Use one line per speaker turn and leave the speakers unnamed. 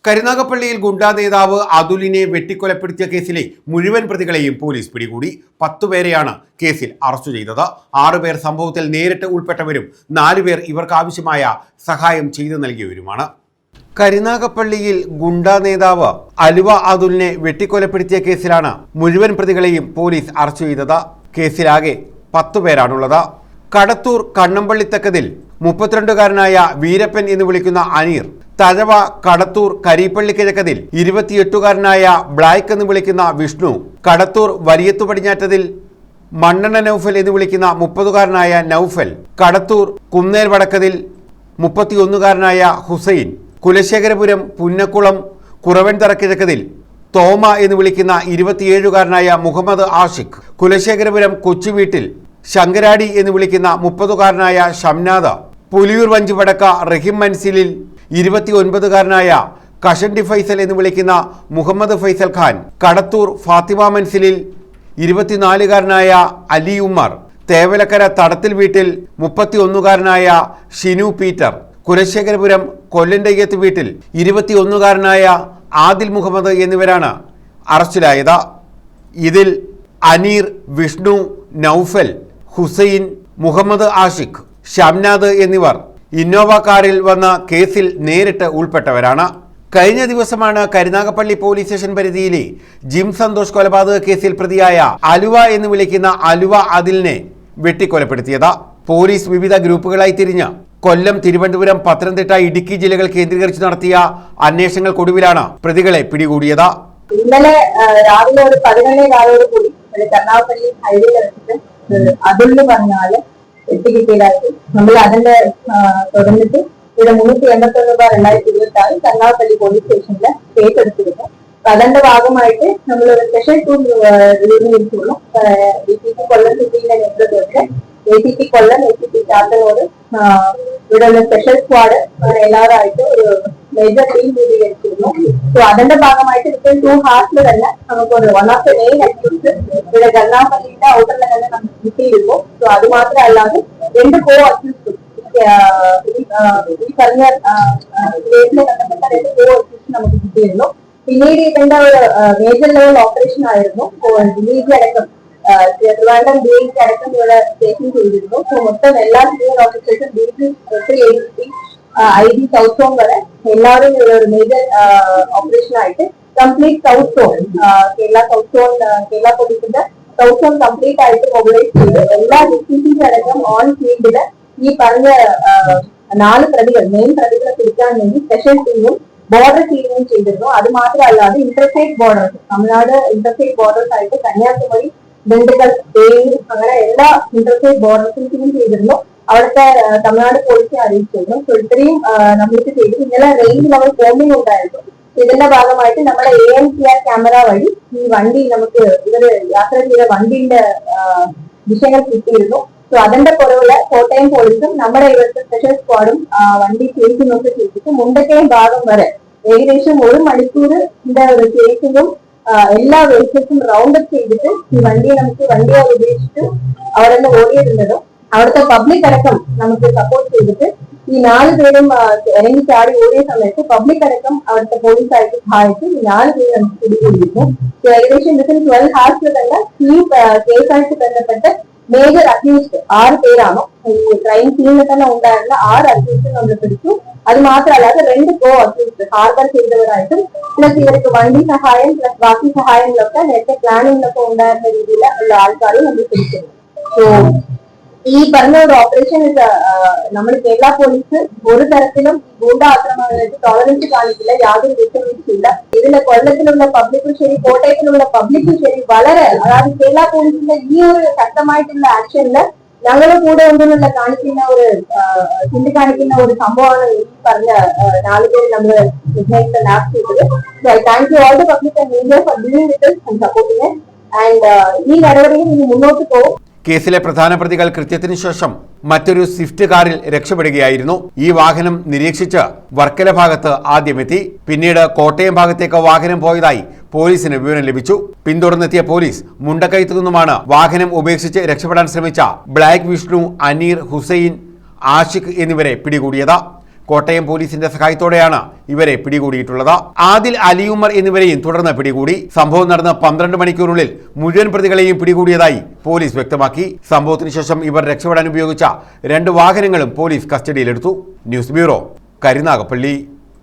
കരുനാഗപ്പള്ളിയിൽ ഗുണ്ടാ നേതാവ് അതുലിനെ വെട്ടിക്കൊലപ്പെടുത്തിയ കേസിലെ മുഴുവൻ പ്രതികളെയും പോലീസ് പിടികൂടി. 10 പേരെയാണ് കേസിൽ അറസ്റ്റ് ചെയ്തത്. 6 പേർ സംഭവത്തിൽ നേരിട്ട് ഉൾപ്പെട്ടവരും 4 പേർ ഇവർക്ക് ആവശ്യമായ സഹായം ചെയ്തു നൽകിയവരുമാണ്. കരുനാഗപ്പള്ളിയിൽ ഗുണ്ടാ നേതാവ് അലുവ അതുലിനെ വെട്ടിക്കൊലപ്പെടുത്തിയ കേസിലാണ് മുഴുവൻ പ്രതികളെയും പോലീസ് അറസ്റ്റ് ചെയ്തത്. കേസിലാകെ 10 പേരാണുള്ളത്. കടത്തൂർ കണ്ണമ്പള്ളിത്തക്കതിൽ 32കാരനായ വീരപ്പൻ എന്ന് വിളിക്കുന്ന അനീർ, തഴവ കടത്തൂർ കരീപ്പള്ളി കിഴക്കതിൽ 28കാരനായ ബ്ലാക്ക് എന്ന് വിളിക്കുന്ന വിഷ്ണു, കടത്തൂർ വലിയത്തു പടിഞ്ഞാറ്റതിൽ മണ്ണെണ്ണ നൗഫൽ എന്ന് വിളിക്കുന്ന 30കാരനായ നൗഫൽ, കടത്തൂർ കുന്നേൽ വടക്കതിൽ 31കാരനായ ഹുസൈൻ, കുലശേഖരപുരം പുന്നക്കുളം കുറവൻ തറക്കിഴക്കതിൽ തോമ എന്ന് വിളിക്കുന്ന 27കാരനായ മുഹമ്മദ് ആഷിഖ്, കുലശേഖരപുരം കൊച്ചുവീട്ടിൽ ശങ്കരാടി എന്ന് വിളിക്കുന്ന 30കാരനായ ഷംനാദ്, പുലിയൂർ വഞ്ചി വടക്ക റഹീം മൻസിലിൽ 29കാരനായ കഷണ്ടി ഫൈസൽ എന്ന് വിളിക്കുന്ന മുഹമ്മദ് ഫൈസൽ ഖാൻ, കടത്തൂർ ഫാത്തിമ മൻസിലിൽ 24കാരനായ അലി ഉമ്മർ, തേവലക്കര തടത്തിൽ വീട്ടിൽ 31കാരനായ ഷിനു പീറ്റർ, കുലശേഖരപുരം കൊല്ലൻ്റയ്യത്ത് വീട്ടിൽ 21കാരനായ ആദിൽ മുഹമ്മദ് എന്നിവരാണ് അറസ്റ്റിലായത്. ഇതിൽ അനീർ, വിഷ്ണു, നൗഫൽ, ഹുസൈൻ, മുഹമ്മദ് ആഷിഖ്, ഷംനാദ് എന്നിവർ ഇന്നോവ കാറിൽ വന്ന കേസിൽ നേരിട്ട് ഉൾപ്പെട്ടവരാണ്. കഴിഞ്ഞ ദിവസമാണ് കരുനാഗപ്പള്ളി പോലീസ് സ്റ്റേഷൻ പരിധിയിലെ ജിം സന്തോഷ് കൊലപാതക കേസിൽ പ്രതിയായ അലുവ എന്ന് വിളിക്കുന്ന അലുവ അതിലിനെ വെട്ടിക്കൊലപ്പെടുത്തിയത്. പോലീസ് വിവിധ ഗ്രൂപ്പുകളായി തിരിഞ്ഞ് കൊല്ലം, തിരുവനന്തപുരം, പത്തനംതിട്ട, ഇടുക്കി ജില്ലകൾ കേന്ദ്രീകരിച്ച് നടത്തിയ അന്വേഷണങ്ങൾക്കൊടുവിലാണ് പ്രതികളെ പിടികൂടിയത്.
ഇന്നലെ രാവിലെ ഒരു 11:15 കൂടി കരുനാഗപ്പള്ളി ഹൈവേയിൽ വെച്ചിട്ട് അതുലിന് പറഞ്ഞാല് എത്തിക്കിട്ടിയതായിട്ട് നമ്മൾ അതിന്റെ തുടർന്നിട്ട് ഇവിടെ 381 രൂപ 2026 കരുനാഗപ്പള്ളി പോലീസ് സ്റ്റേഷനിൽ കേസ് എടുത്തിരുന്നു. അതിന്റെ ഭാഗമായിട്ട് നമ്മൾ ഒരു സ്പെഷ്യൽ ടൂർ രൂപീകരിച്ചുള്ളൂ. ACP കൊല്ലം സിറ്റിയുടെ നേതൃത്വത്തിൽ ACP കൊല്ലം, ACP ചാത്തനോട് ഇവിടെയുള്ള സ്പെഷ്യൽ സ്ക്വാഡ് എല്ലാവരായിട്ട് ഒരു മേജർ ടീം രൂപീകരിച്ചിരുന്നു. സോ അതിന്റെ ഭാഗമായിട്ട് വിത്തിൻ 2 hours തന്നെ നമുക്ക് ഒരു one of the main accused ഇവിടെ കരുനാഗപ്പള്ളിയുടെ ഔട്ടറിൽ തന്നെ നമുക്ക് കിട്ടിയിരുന്നു. സോ അത് മാത്രമല്ലാതെ 2 കോ അക്യൂസ് ഈ പറഞ്ഞ കേസിലെ ബന്ധപ്പെട്ട 2 കോ അക്യൂസ് നമുക്ക് കിട്ടിയിരുന്നു. പിന്നീട് ഇതിന്റെ ഒരു മേജർ ലെവൽ ഓപ്പറേഷൻ ആയിരുന്നു. ഡിലീജി അടക്കം ട്രിവാൻഡ്രം DIC അടക്കം ഇവിടെ സ്റ്റേഷൻ ചെയ്തിരുന്നു. സോ മൊത്തം എല്ലാ സീനിയർ ഓഫീസേഴ്സും DG, ADC, ID south zone വരെ എല്ലാവരും ഒരു മേജർ ഓപ്പറേഷൻ ആയിട്ട് complete south zone Kerala south zone Kerala പോലീസിന്റെ സൗത്ത് സോൺ കംപ്ലീറ്റ് ആയിട്ട് മൊബിലൈസ് ചെയ്ത് എല്ലാ DCPs അടക്കം ഓൺ ഫീൽഡില് ഈ പറഞ്ഞ 4 പ്രതികൾ മെയിൻ പ്രതികളെ പിടിക്കാൻ വേണ്ടി സ്പെഷ്യൽ ടീമും ബോർഡർ ടീമും ചെയ്തിരുന്നു. അത് മാത്രമല്ലാതെ interstate borders, Tamil Nadu interstate borders ആയിട്ട് കന്യാകുമാരി, ദിണ്ടുകൾ, തേനി അങ്ങനെ എല്ലാ ഇന്റർസ്റ്റേറ്റ് ബോർഡേഴ്സും ടീം ചെയ്തിരുന്നു. അവിടുത്തെ തമിഴ്നാട് പോലീസിനെ അറിയിച്ചിരുന്നു. സോ ഇത്രയും നമ്മൾക്ക് ചെയ്തു. ഇന്നലെ റേഞ്ച് നമ്മൾ കോമ്പിംഗ് ഉണ്ടായിരുന്നു. ഇതിന്റെ ഭാഗമായിട്ട് നമ്മുടെ ANPR ക്യാമറ വഴി ഈ വണ്ടി നമുക്ക് ഇവര് യാത്ര ചെയ്ത വണ്ടിന്റെ വിഷയങ്ങൾ കിട്ടിയിരുന്നു. സോ അതിന്റെ പുറകില് കോട്ടയം പോലീസും നമ്മുടെ ഇവിടുത്തെ സ്പെഷ്യൽ സ്ക്വാഡും വണ്ടി ചേസിനൊക്കെ ചെയ്തിട്ട് മുണ്ടക്കയം ഭാഗം വരെ ഏകദേശം 1 മണിക്കൂറിന്റെ ഒരു ചേസിനും എല്ലാ വെഹിക്കിൾസും റൗണ്ട് അപ്പ് ചെയ്തിട്ട് ഈ വണ്ടിയെ ഉപേക്ഷിച്ച് അവിടെ നിന്ന് ഓടിയിരുന്നതും അവിടുത്തെ പബ്ലിക് അടക്കം നമുക്ക് സപ്പോർട്ട് ചെയ്തിട്ട് ഈ 4 പേരും ഇറങ്ങി ചാടി ഓടിയ സമയത്ത് പബ്ലിക് അടക്കം അവിടുത്തെ പോലീസായിട്ട് സഹായിച്ച് ഈ 4 പേര് നമുക്ക് പിടികൂടിയിരുന്നു. ഏകദേശം വിത്തിൻ 12 hours തന്നെ ഈ കേസായിട്ട് ബന്ധപ്പെട്ട് മേജർ അക്യൂസ്ഡ് 6 പേരാണോ ഈ ക്രൈം സീനിൽ തന്നെ ഉണ്ടായിരുന്ന 6 അക്യൂസ്ഡ് നമ്മൾ പിടിച്ചു. അത് മാത്രമല്ലാതെ 2 കോ അക്യൂസ്ഡ് ഹാർബർ ചെയ്തവരായിട്ടും പ്ലസ് ഇവർക്ക് വണ്ടി സഹായം പ്ലസ് ബാക്കി സഹായങ്ങളൊക്കെ നേരത്തെ പ്ലാനിങ്ങിലൊക്കെ ഉണ്ടായിരുന്ന രീതിയിലുള്ള ആൾക്കാരും നമ്മൾ പിടിക്കുന്നു. സോ ഈ പറഞ്ഞ ഒരു ഓപ്പറേഷൻ നമ്മൾ കേരള പോലീസ് ഒരു തരത്തിലും ഗൂണ്ട ആക്രമണങ്ങൾക്ക് ടോളറൻസ് കാണിക്കില്ല, യാതൊരു വിട്ടുവീഴ്ചയില്ല. ഇതിലെ കൊല്ലത്തിലുള്ള പബ്ലിക്കും ശരി, കോട്ടയത്തിലുള്ള പബ്ലിക്കും ശരി വളരെ, അതായത് കേരള പോലീസിന്റെ ഈ ഒരു ശക്തമായിട്ടുള്ള ആക്ഷനില് ഞങ്ങൾ കൂടെ ഉണ്ടെന്നുള്ള ചൂണ്ടിക്കാണിക്കുന്ന ഒരു സംഭവമാണ് ഈ പറഞ്ഞ 4 പേര് നമ്മൾ ലാസ്റ്റ് ചെയ്തത്. Thank you all the public and media for dealing with us and supporting us. And ഈ നടപടിയിൽ ഇനി മുന്നോട്ട് പോകും.
കേസിലെ പ്രധാന പ്രതികൾ കൃത്യത്തിനു ശേഷം മറ്റൊരു സ്വിഫ്റ്റ് കാറിൽ രക്ഷപ്പെടുകയായിരുന്നു. ഈ വാഹനം നിരീക്ഷിച്ച് വർക്കല ഭാഗത്ത് ആദ്യമെത്തി. പിന്നീട് കോട്ടയം ഭാഗത്തേക്ക് വാഹനം പോയതായി പോലീസിന് വിവരം ലഭിച്ചു. പിന്തുടർന്നെത്തിയ പോലീസ് മുണ്ടക്കയത്തു നിന്നുമാണ് വാഹനം ഉപേക്ഷിച്ച് രക്ഷപ്പെടാൻ ശ്രമിച്ച ബ്ലാക്ക്, വിഷ്ണു, അനീർ, ഹുസൈൻ, ആഷിഖ് എന്നിവരെ പിടികൂടിയത്. കോട്ടയം പോലീസിന്റെ സഹായത്തോടെയാണ് ഇവരെ പിടികൂടിയിട്ടുള്ളത്. ആദിൽ, അലിയുമർ എന്നിവരെയും തുടർന്ന് പിടികൂടി. സംഭവം നടന്ന 12 മണിക്കൂറിനുള്ളിൽ മുഴുവൻ പ്രതികളെയും പിടികൂടിയതായി പോലീസ് വ്യക്തമാക്കി. സംഭവത്തിന് ശേഷം ഇവർ രക്ഷപ്പെടാൻ ഉപയോഗിച്ച 2 വാഹനങ്ങളും പോലീസ് കസ്റ്റഡിയിലെടുത്തു. News bureau, Karunagappally.